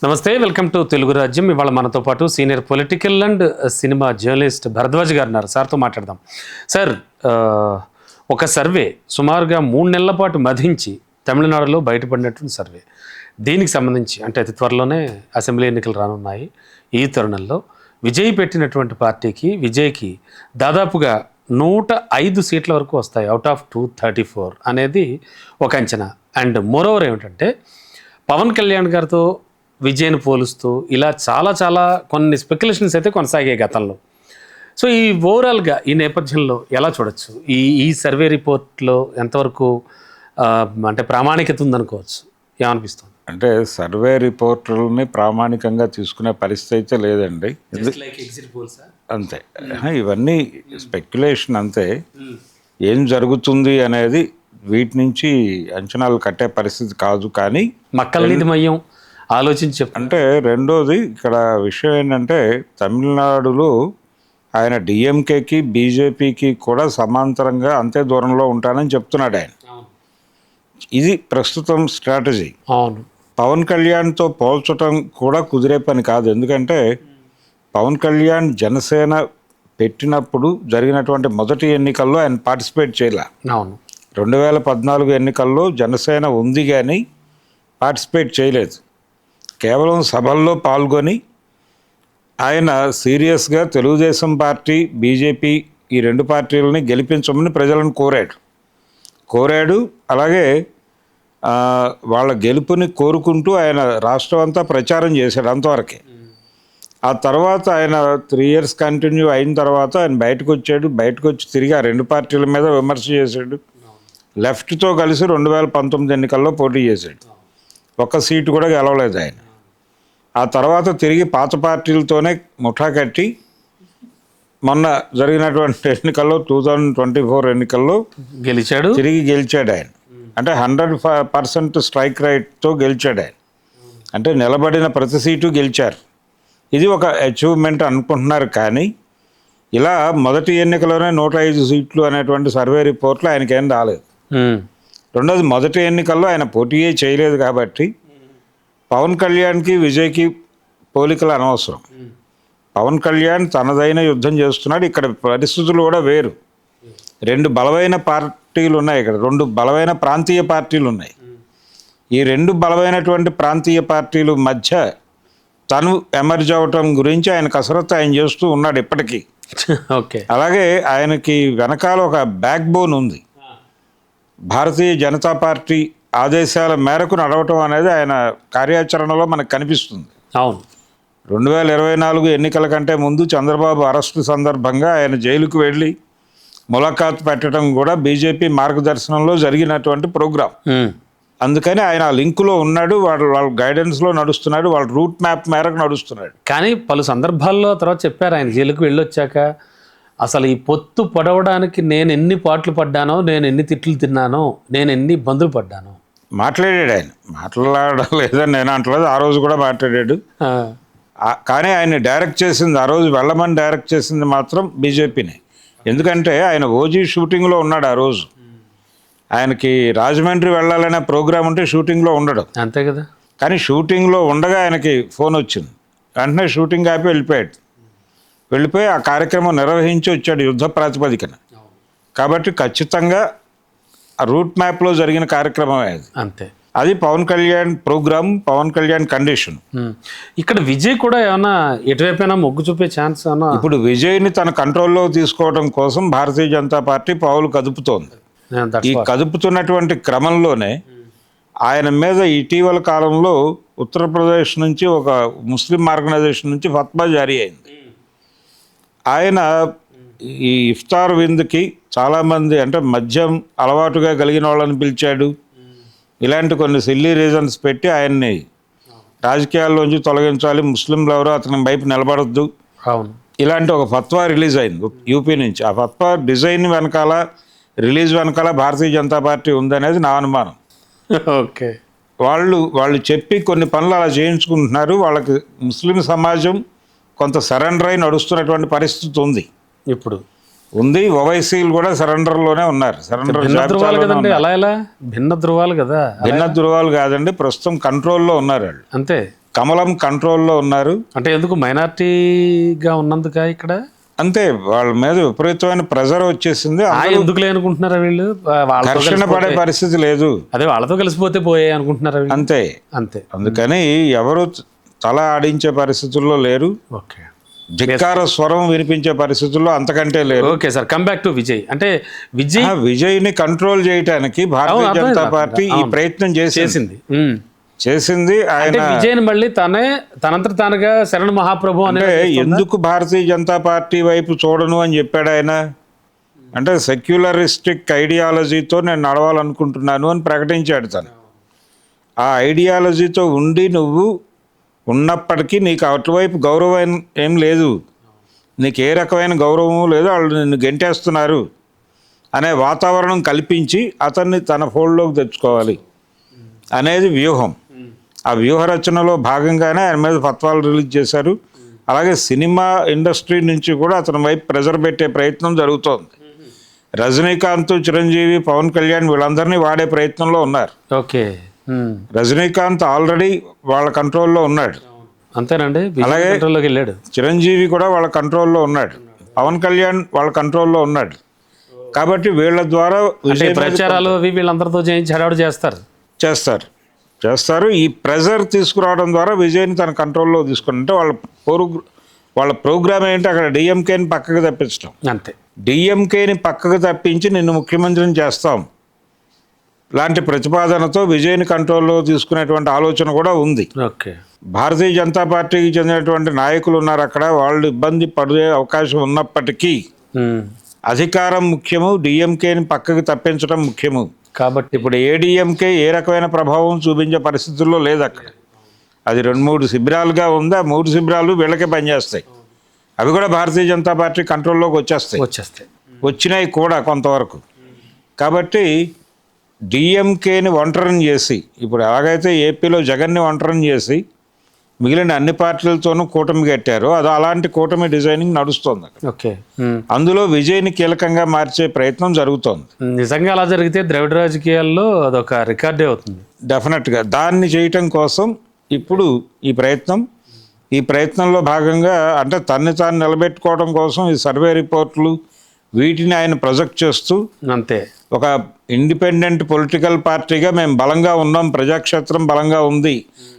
నమస్తే, welcome to Telugu రాజ్యం. ఇవాళ మనతో పాటు senior political and cinema journalist Bharadwaj గారు ఉన్నారు. సార్తో మాట్లాడదాం. సార్, ఒక సర్వే సుమారుగా 3 నెలల పాటు మధించి తమిళనాడులో బయటపడినటువంటి సర్వే. దీనికి సంబంధించి అంటే అతి త్వరలోనే అసెంబ్లీ ఎన్నికలు రానున్నాయి. ఈ తరుణంలో విజయ్ పెట్టినటువంటి పార్టీకి, విజయ్కి దాదాపుగా 105 సీట్ల వరకు వస్తాయి అవుట్ ఆఫ్ 234 అనేది ఒక అంచనా. అండ్ మోరోవర్ ఏమిటంటే పవన్ కళ్యాణ్ గారితో విజయ్ని పోలుస్తూ ఇలా చాలా కొన్ని స్పెక్యులేషన్స్ అయితే కొనసాగాయి గతంలో. సో ఈ ఓవరాల్గా ఈ నేపథ్యంలో ఎలా చూడొచ్చు? ఈ సర్వే రిపోర్ట్లో ఎంతవరకు అంటే ప్రామాణికత ఉందనుకోవచ్చు? ఏమనిపిస్తుంది? అంటే సర్వే రిపోర్టులని ప్రామాణికంగా తీసుకునే పరిస్థితి అయితే లేదండి. అంతే, ఇవన్నీ స్పెక్యులేషన్ అంతే. ఏం జరుగుతుంది అనేది వీటి నుంచి అంచనాలు కట్టే పరిస్థితి కాదు. కానీ మక్కలనిధిమయం ఆలోచించి అంటే రెండోది ఇక్కడ విషయం ఏంటంటే తమిళనాడులో ఆయన డిఎంకేకి బీజేపీకి కూడా సమాంతరంగా అంతే దూరంలో ఉంటానని చెప్తున్నాడు ఆయన. ఇది ప్రస్తుతం స్ట్రాటజీ. అవును, పవన్ కళ్యాణ్తో పోల్చడం కూడా కుదిరే పని కాదు. ఎందుకంటే పవన్ కళ్యాణ్ జనసేన పెట్టినప్పుడు జరిగినటువంటి మొదటి ఎన్నికల్లో ఆయన పార్టిసిపేట్ చేయలే. అవును, 2014 ఎన్నికల్లో జనసేన ఉంది కానీ పార్టిసిపేట్ చేయలేదు. కేవలం సభల్లో పాల్గొని ఆయన సీరియస్గా తెలుగుదేశం పార్టీ, బీజేపీ ఈ 2 పార్టీలని గెలిపించమని ప్రజలను కోరాడు. అలాగే వాళ్ళ గెలుపుని కోరుకుంటూ ఆయన రాష్ట్రం అంతా ప్రచారం చేశాడు. అంతవరకే. ఆ తర్వాత ఆయన 3 years కంటిన్యూ అయిన తర్వాత ఆయన బయటకు వచ్చి తిరిగి ఆ 2 పార్టీల మీద విమర్శ చేశాడు. లెఫ్ట్తో కలిసి 2019 ఎన్నికల్లో పోటీ చేశాడు. ఒక్క సీటు కూడా గెలవలేదు ఆయన. ఆ తర్వాత తిరిగి పాత పార్టీలతోనే ముఠా కట్టి మొన్న జరిగినటువంటి ఎన్నికల్లో 2024 ఎన్నికల్లో తిరిగి గెలిచాడు ఆయన. అంటే 100% స్ట్రైక్ రైట్తో గెలిచాడు ఆయన. అంటే నిలబడిన ప్రతి సీటు గెలిచారు. ఇది ఒక అచీవ్మెంట్ అనుకుంటున్నారు. కానీ ఇలా మొదటి ఎన్నికలోనే 105 సీట్లు అనేటువంటి సర్వే రిపోర్ట్లో ఆయనకేం రాలేదు. రెండోది, మొదటి ఎన్నికల్లో ఆయన పోటీయే చేయలేదు. కాబట్టి పవన్ కళ్యాణ్కి విజయ్కి పోలికలు అనవసరం. పవన్ కళ్యాణ్ తనదైన యుద్ధం చేస్తున్నాడు. ఇక్కడ పరిస్థితులు కూడా వేరు. 2 బలమైన పార్టీలు ఉన్నాయి. ఇక్కడ 2 బలమైన ప్రాంతీయ పార్టీలు ఉన్నాయి. ఈ 2 బలమైనటువంటి ప్రాంతీయ పార్టీలు మధ్య తను ఎమర్జ్ అవటం గురించి ఆయన కసరత్తు ఆయన చేస్తూ ఉన్నాడు ఇప్పటికీ. ఓకే. అలాగే ఆయనకి వెనకాల ఒక బ్యాక్ బోన్ ఉంది. భారతీయ జనతా పార్టీ ఆదేశాల మేరకు నడవటం అనేది ఆయన కార్యాచరణలో మనకు కనిపిస్తుంది. అవును, 2024 ఎన్నికల కంటే ముందు చంద్రబాబు అరెస్టు సందర్భంగా ఆయన జైలుకు వెళ్ళి ములాఖాత్ పెట్టడం కూడా బీజేపీ మార్గదర్శనంలో జరిగినటువంటి ప్రోగ్రాం. అందుకని ఆయన ఆ లింకులో ఉన్నాడు. వాళ్ళ గైడెన్స్లో నడుస్తున్నాడు. వాళ్ళ రూట్ మ్యాప్ మేరకు నడుస్తున్నాడు. కానీ పలు సందర్భాల్లో తర్వాత చెప్పారు ఆయన జైలుకు వెళ్ళొచ్చాక, అసలు ఈ పొత్తు పడవడానికి నేను ఎన్ని పాటలు పడ్డానో, నేను ఎన్ని తిట్లు తిన్నానో, నేను ఎన్ని ఇబ్బందులు పడ్డానో మాట్లాడాడు ఆయన. మాట్లాడలేదని నేను అంటలేదు. ఆ రోజు కూడా మాట్లాడాడు. కానీ ఆయన డైరెక్ట్ చేసింది, ఆ రోజు వెళ్ళమని డైరెక్ట్ చేసింది మాత్రం బీజేపీనే. ఎందుకంటే ఆయన ఓజీ షూటింగ్లో ఉన్నాడు ఆ రోజు. ఆయనకి రాజమండ్రి వెళ్ళాలనే ప్రోగ్రాం ఉంటే షూటింగ్లో ఉండడు. అంతే కదా. కానీ షూటింగ్లో ఉండగా ఆయనకి ఫోన్ వచ్చింది. వెంటనే షూటింగ్ ఆపి వెళ్ళిపోయి ఆ కార్యక్రమం నిర్వహించి వచ్చాడు యుద్ధ ప్రాతిపదికన. కాబట్టి ఖచ్చితంగా ఆ రూట్ మ్యాప్లో జరిగిన కార్యక్రమమే అది. అంతే. అది పవన్ కళ్యాణ్ ప్రోగ్రామ్, పవన్ కళ్యాణ్ కండిషన్. ఇక్కడ విజయ్ కూడా ఏమన్నా ఎటువైపోయినా మొగ్గు చూపే ఛాన్స్ అన్నా? ఇప్పుడు విజయ్ని తన కంట్రోల్లో తీసుకోవడం కోసం భారతీయ జనతా పార్టీ పావులు కదుపుతోంది. ఈ కదుపుతున్నటువంటి క్రమంలోనే ఆయన మీద ఇటీవల కాలంలో ఉత్తరప్రదేశ్ నుంచి ఒక ముస్లిం ఆర్గనైజేషన్ నుంచి ఫత్వా జారీ అయింది. ఆయన ఈ ఇఫ్తార్ విందుకి చాలామంది అంటే మద్యం అలవాటుగా కలిగిన వాళ్ళని పిలిచాడు. ఇలాంటి కొన్ని సిల్లీ రీజన్స్ పెట్టి ఆయన్ని రాజకీయాల్లోంచి తొలగించాలి, ముస్లింలు ఎవరో అతని వైపు నిలబడద్దు, ఇలాంటి ఒక ఫత్వా రిలీజ్ అయింది యూపీ నుంచి. ఆ ఫత్వా డిజైన్ వెనకాల, రిలీజ్ వెనకాల భారతీయ జనతా పార్టీ ఉందనేది నా అనుమానం. ఓకే. వాళ్ళు చెప్పి కొన్ని పనులు అలా చేయించుకుంటున్నారు. వాళ్ళకి ముస్లిం సమాజం కొంత సరెండర్ అయి నడుస్తున్నటువంటి పరిస్థితి ఉంది. ఇప్పుడు ఉంది. ఓవైసీలు కూడా సరెండర్లోనే ఉన్నారు. సరెండర్ కదండి. అలా ఎలా భిన్న ధృవాలు కదా? భిన్న ధృవాలు కాదండి, ప్రస్తుతం కంట్రోల్లో ఉన్నారు వాళ్ళు. అంతే. కమలం కంట్రోల్లో ఉన్నారు. అంటే ఎందుకు మైనారిటీగా ఉన్నందుక ఇక్కడ అంతే, వాళ్ళ మీద విపరీతమైన ప్రెజర్ వచ్చేసింది. ఎందుకు అనుకుంటున్నారా వీళ్ళు? ఘర్షణ పడే పరిస్థితి లేదు. అదే వాళ్ళతో కలిసిపోతే పోయే అనుకుంటున్నారా? అంతే అంతే. అందుకని ఎవరు తల ఆడించే పరిస్థితుల్లో లేరు. ఓకే, ధిక్కార స్వరం వినిపించే పరిస్థితుల్లో అంతకంటే లేరు. Okay sir, come back to Vijay. అంటే విజయ్ని కంట్రోల్ చేయడానికి భారతీయ జనతా పార్టీ ఈ ప్రయత్నం చేసింది. ఆయన విజయ్ మళ్ళీ తనంతట తానుగా శరణ మహాప్రభు అంటే ఎందుకు భారతీయ జనతా పార్టీ వైపు చూడను అని చెప్పాడు ఆయన. అంటే సెక్యులరిస్టిక్ ఐడియాలజీతో నేను నడవాలనుకుంటున్నాను అని ప్రకటించాడు తను. ఆ ఐడియాలజీతో ఉండి నువ్వు ఉన్నప్పటికీ నీకు అటువైపు గౌరవం ఏం లేదు, నీకు ఏ రకమైన గౌరవం లేదు, వాళ్ళు నిన్ను గెంటేస్తున్నారు అనే వాతావరణం కల్పించి అతన్ని తన ఫోల్డ్లోకి తెచ్చుకోవాలి అనేది వ్యూహం. ఆ వ్యూహ రచనలో భాగంగానే ఆయన మీద ఫత్వాలు రిలీజ్ చేశారు. అలాగే సినిమా ఇండస్ట్రీ నుంచి కూడా అతని వైపు ప్రెజర్ పెట్టే ప్రయత్నం జరుగుతోంది. రజనీకాంత్, చిరంజీవి, పవన్ కళ్యాణ్ వీళ్ళందరినీ వాడే ప్రయత్నంలో ఉన్నారు. ఓకే, రజనీకాంత్ ఆల్రెడీ వాళ్ళ కంట్రోల్లో ఉన్నాడు. అంతేనండి. అలాగే వెళ్ళాడు. చిరంజీవి కూడా వాళ్ళ కంట్రోల్లో ఉన్నాడు. పవన్ కళ్యాణ్ వాళ్ళ కంట్రోల్లో ఉన్నాడు. కాబట్టి వీళ్ళ ద్వారా ప్రచారాలు వీళ్ళందరితో హడావుడి చేస్తారు. ఈ ప్రెజర్ తీసుకురావడం ద్వారా విజయ్ని తన కంట్రోల్లో తీసుకుని, అంటే వాళ్ళ ప్రోగ్రామ్ ఏంటి, అక్కడ డిఎంకేని పక్కకు తప్పించడం. అంతే, డిఎంకేని పక్కకు తప్పించి నిన్ను ముఖ్యమంత్రిని చేస్తాం లాంటి ప్రతిపాదనతో విజయ్ని కంట్రోల్లో తీసుకునేటువంటి ఆలోచన కూడా ఉంది. ఓకే, భారతీయ జనతా పార్టీకి చెందినటువంటి నాయకులు ఉన్నారు అక్కడ, వాళ్ళు ఇబ్బంది పడే అవకాశం ఉన్నప్పటికీ అధికారం ముఖ్యము, డిఎంకేని పక్కకు తప్పించడం ముఖ్యము. కాబట్టి ఇప్పుడు ఏడీఎంకే ఏ రకమైన ప్రభావం చూపించే పరిస్థితుల్లో లేదు అక్కడ. అది 2-3 శిబిరాలుగా ఉంది. ఆ 3 శిబిరాలు వీళ్ళకే పనిచేస్తాయి. అవి కూడా భారతీయ జనతా పార్టీ కంట్రోల్లోకి వచ్చినాయి కూడా కొంతవరకు. కాబట్టి డిఎంకేని ఒంటరిని చేసి, ఇప్పుడు ఎలాగైతే ఏపీలో జగన్ని ఒంటరిని చేసి మిగిలిన అన్ని పార్టీలతోనూ కూటమి కట్టారు, అది అలాంటి కూటమి డిజైనింగ్ నడుస్తోంది. ఓకే, అందులో విజయ్ని కీలకంగా మార్చే ప్రయత్నం జరుగుతోంది. నిజంగా అలా జరిగితే ద్రవిడ రాజకీయాల్లో అదొక రికార్డే అవుతుంది డెఫినెట్గా. దాన్ని చేయటం కోసం ఇప్పుడు ఈ ప్రయత్నంలో భాగంగా, అంటే తన్ని తాను నిలబెట్టుకోవడం కోసం ఈ సర్వే రిపోర్ట్లు వీటిని ఆయన ప్రొజెక్ట్ చేస్తూ, అంతే, ఒక ఇండిపెండెంట్ పొలిటికల్ పార్టీగా మేము బలంగా ఉన్నాం, ప్రజాక్షేత్రం బలంగా ఉంది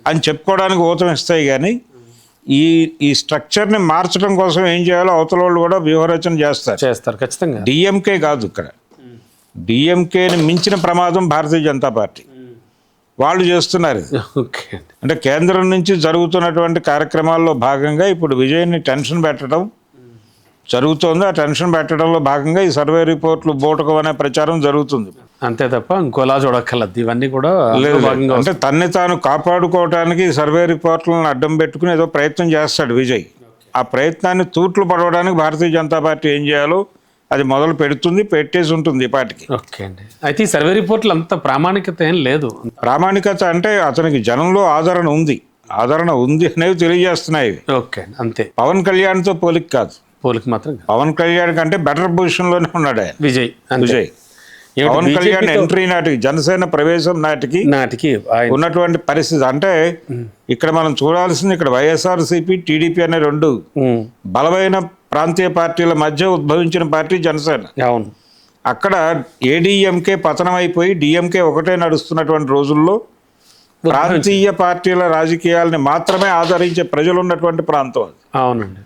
అని చెప్పుకోవడానికి ఊతం ఇస్తాయి. కానీ ఈ స్ట్రక్చర్ని మార్చడం కోసం ఏం చేయాలో అవతల వాళ్ళు కూడా వ్యూహరచన చేస్తారు ఖచ్చితంగా. డిఎంకే కాదు, ఇక్కడ డిఎంకేని మించిన ప్రమాదం భారతీయ జనతా పార్టీ వాళ్ళు చేస్తున్నారు. అంటే కేంద్రం నుంచి జరుగుతున్నటువంటి కార్యక్రమాల్లో భాగంగా ఇప్పుడు విజయ్ని టెన్షన్ పెట్టడం జరుగుతోంది. ఆ టెన్షన్ పెట్టడంలో భాగంగా ఈ సర్వే రిపోర్ట్లు బోటకం అనే ప్రచారం జరుగుతుంది. అంతే తప్ప ఇంకోలా చూడక్కర్లేదు. ఇవన్నీ కూడా లేదు, అంటే తన్ని తాను కాపాడుకోవడానికి సర్వే రిపోర్ట్లను అడ్డం పెట్టుకుని ఏదో ప్రయత్నం చేస్తాడు విజయ్. ఆ ప్రయత్నాన్ని తూట్లు పడవడానికి భారతీయ జనతా పార్టీ ఏం చేయాలో అది మొదలు పెట్టేసి ఉంటుంది ఈ పార్టీకి. ఓకే అండి. అయితే ఈ సర్వే రిపోర్ట్లు అంత ప్రామాణికత ఏం లేదు. ప్రామాణికత అంటే అతనికి జనంలో ఆదరణ ఉంది అనేవి తెలియజేస్తున్నాయి. ఓకే, అంతే. పవన్ కళ్యాణ్తో పోలిక కాదు, మాత్రం పవన్ కళ్యాణ్ కంటే బెటర్ పొజిషన్లోనే ఉన్నాడు ఆయన. విజయ్ పవన్ కళ్యాణ్ ఎంట్రీ నాటికి, జనసేన ప్రవేశం నాటికి ఉన్నటువంటి పరిస్థితి అంటే ఇక్కడ మనం చూడాల్సింది, ఇక్కడ వైఎస్ఆర్సీపీ, టీడీపీ అనే 2 బలమైన ప్రాంతీయ పార్టీల మధ్య ఉద్భవించిన పార్టీ జనసేన. అవును. అక్కడ ఏడీఎంకే పతనం అయిపోయి డిఎంకే ఒకటే నడుస్తున్నటువంటి రోజుల్లో ప్రాంతీయ పార్టీల రాజకీయాలని మాత్రమే ఆదరించే ప్రజలు ఉన్నటువంటి ప్రాంతం అది. అవునండి.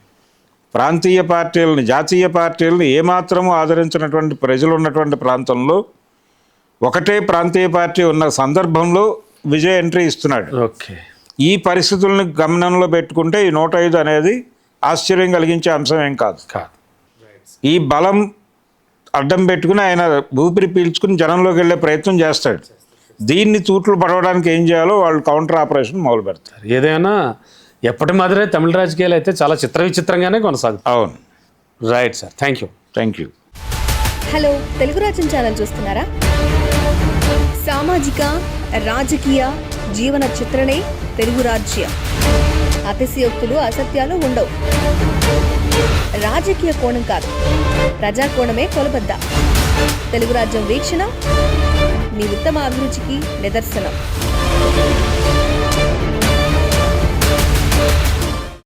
ప్రాంతీయ పార్టీలని, జాతీయ పార్టీలను ఏమాత్రము ఆదరించినటువంటి ప్రజలు ఉన్నటువంటి ప్రాంతంలో ఒకటే ప్రాంతీయ పార్టీ ఉన్న సందర్భంలో విజయ్ ఎంట్రీ ఇస్తున్నాడు. ఓకే, ఈ పరిస్థితులను గమనంలో పెట్టుకుంటే ఈ 105 అనేది ఆశ్చర్యం కలిగించే అంశం ఏం కాదు. ఈ బలం అడ్డం పెట్టుకుని ఆయన ఊపిరి పీల్చుకుని జనంలోకి వెళ్ళే ప్రయత్నం చేస్తాడు. దీన్ని తూట్లు పడవడానికి ఏం చేయాలో వాళ్ళు కౌంటర్ ఆపరేషన్ మొదలు పెడతారు. ఏదైనా ఎప్పటి మాదిరే తమిళ రాజకీయాలు అయితే చాలా విచిత్రంగానే కొనసాగుతాయి. అవును, right sir, thank you. Hello, Telugu రాజ్యం ఛానల్ చూస్తున్నారా? సామాజిక, రాజకీయ, జీవన చిత్రణే తెలుగు రాజ్యం. అతిశయోక్తులు, అసత్యాలు ఉండవు. రాజకీయ కోణం కాదు, ప్రజా కోణమే కొలబద్ద. తెలుగు రాజ్యం వీక్షణ మీ ఉత్తమ అభిరుచికి నిదర్శనం.